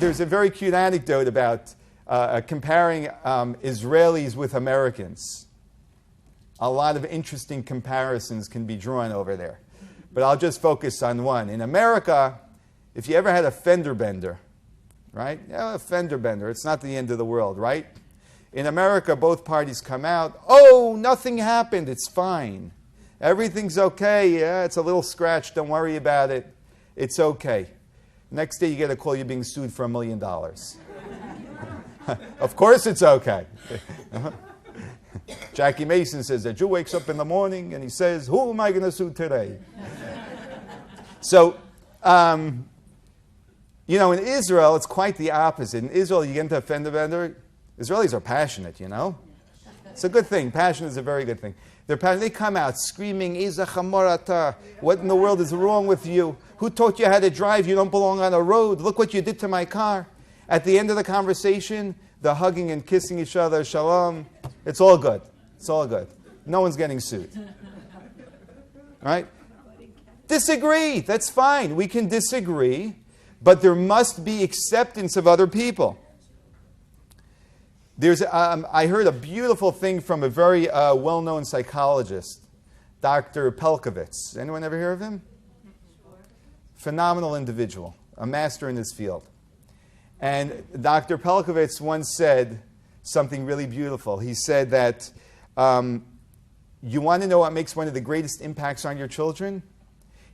there's a very cute anecdote about comparing Israelis with Americans. A lot of interesting comparisons can be drawn over there. But I'll just focus on one. In America, if you ever had a fender bender, right? Yeah, a fender bender. It's not the end of the world, right? In America, both parties come out. Oh, nothing happened. It's fine. Everything's okay. Yeah, it's a little scratch. Don't worry about it. It's okay. Next day, you get a call. You're being sued for $1 million. Of course it's okay. Jackie Mason says that Jew wakes up in the morning and he says, who am I going to sue today? So, you know, in Israel, it's quite the opposite. In Israel, you get into a fender bender. Israelis are passionate, you know. It's a good thing. Passion is a very good thing. They're passionate. They come out screaming, Iza chamorata, what in the world is wrong with you? Who taught you how to drive? You don't belong on a road. Look what you did to my car. At the end of the conversation, they're hugging and kissing each other. Shalom. It's all good. It's all good. No one's getting sued. Right? Disagree. That's fine. We can disagree. But there must be acceptance of other people. I heard a beautiful thing from a very well-known psychologist, Dr. Pelkovitz. Anyone ever hear of him? Phenomenal individual, a master in his field. And Dr. Pelkovitz once said something really beautiful. He said that you want to know what makes one of the greatest impacts on your children?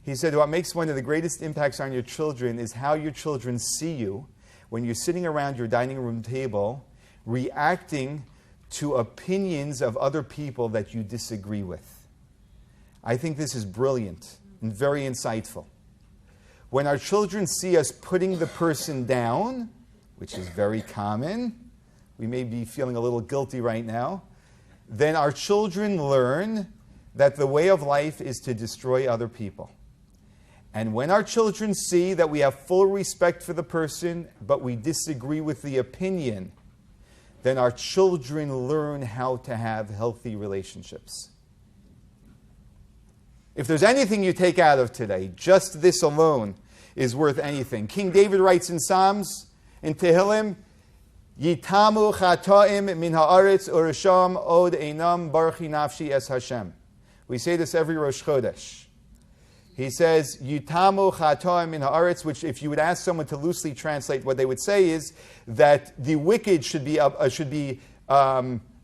He said what makes one of the greatest impacts on your children is how your children see you when you're sitting around your dining room table reacting to opinions of other people that you disagree with. I think this is brilliant and very insightful. When our children see us putting the person down, which is very common, we may be feeling a little guilty right now, then our children learn that the way of life is to destroy other people. And when our children see that we have full respect for the person, but we disagree with the opinion, then our children learn how to have healthy relationships. If there's anything you take out of today, just this alone is worth anything. King David writes in Psalms, in Tehillim, Yitamu chatoim min haaretz urisham od einam barchi nafshi es Hashem. We say this every Rosh Chodesh. He says, Yitamu chatoim min haaretz, which if you would ask someone to loosely translate, what they would say is that the wicked should be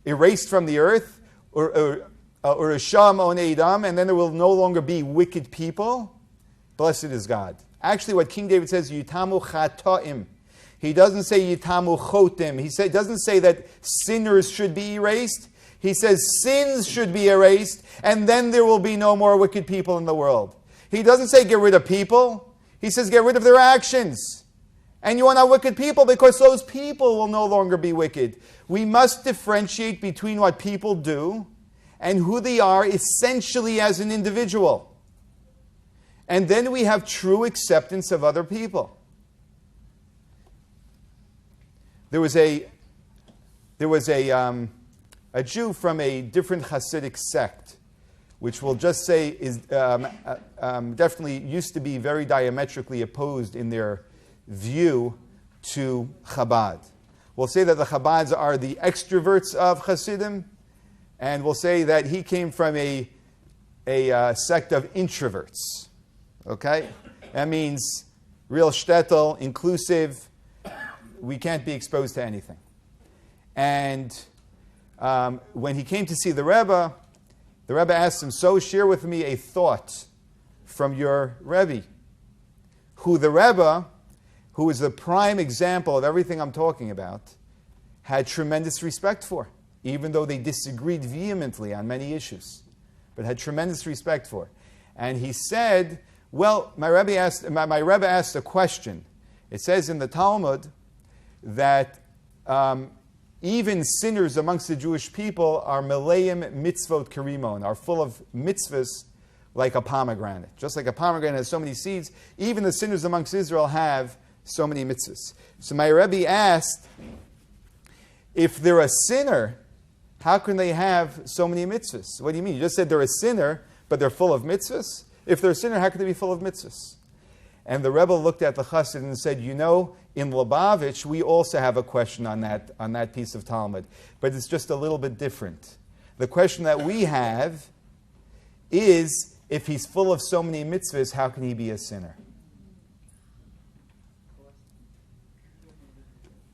erased from the earth, or urisham on eidam, and then there will no longer be wicked people. Blessed is God. Actually, what King David says, Yitamu chatoim. He doesn't say Yitamu chotim. He doesn't say that sinners should be erased. He says sins should be erased, and then there will be no more wicked people in the world. He doesn't say get rid of people. He says get rid of their actions. And you want not wicked people because those people will no longer be wicked. We must differentiate between what people do and who they are essentially as an individual. And then we have true acceptance of other people. There was a Jew from a different Hasidic sect, which we'll just say is definitely used to be very diametrically opposed in their view to Chabad. We'll say that the Chabads are the extroverts of Hasidim, and we'll say that he came from a sect of introverts. Okay? That means real shtetl, inclusive. We can't be exposed to anything. And when he came to see the Rebbe asked him, so share with me a thought from your Rebbe, who the Rebbe, who is the prime example of everything I'm talking about, had tremendous respect for, even though they disagreed vehemently on many issues, but had tremendous respect for. And he said, well, my Rebbe asked a question. It says in the Talmud that even sinners amongst the Jewish people are meleim mitzvot karimon, are full of mitzvahs like a pomegranate. Just like a pomegranate has so many seeds, even the sinners amongst Israel have so many mitzvahs. So my Rebbe asked, if they're a sinner, how can they have so many mitzvahs? What do you mean? You just said they're a sinner, but they're full of mitzvahs? If they're a sinner, how can they be full of mitzvahs? And the Rebbe looked at the chassid and said, you know, in Lubavitch, we also have a question on that piece of Talmud, but it's just a little bit different. The question that we have is, if he's full of so many mitzvahs, how can he be a sinner?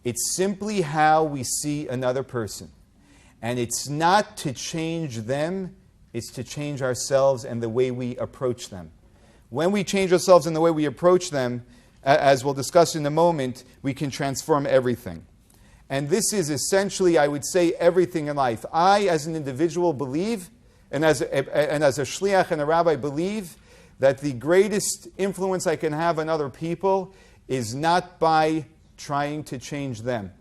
It's simply how we see another person. And it's not to change them, it's to change ourselves and the way we approach them. When we change ourselves and the way we approach them, as we'll discuss in a moment, we can transform everything. And this is essentially, I would say, everything in life. I, as an individual, believe, and as a shliach and a rabbi, believe that the greatest influence I can have on other people is not by trying to change them.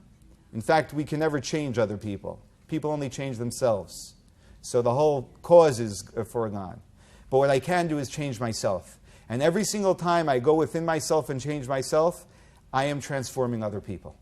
In fact, we can never change other people. People only change themselves. So the whole cause is foregone. But what I can do is change myself. And every single time I go within myself and change myself, I am transforming other people.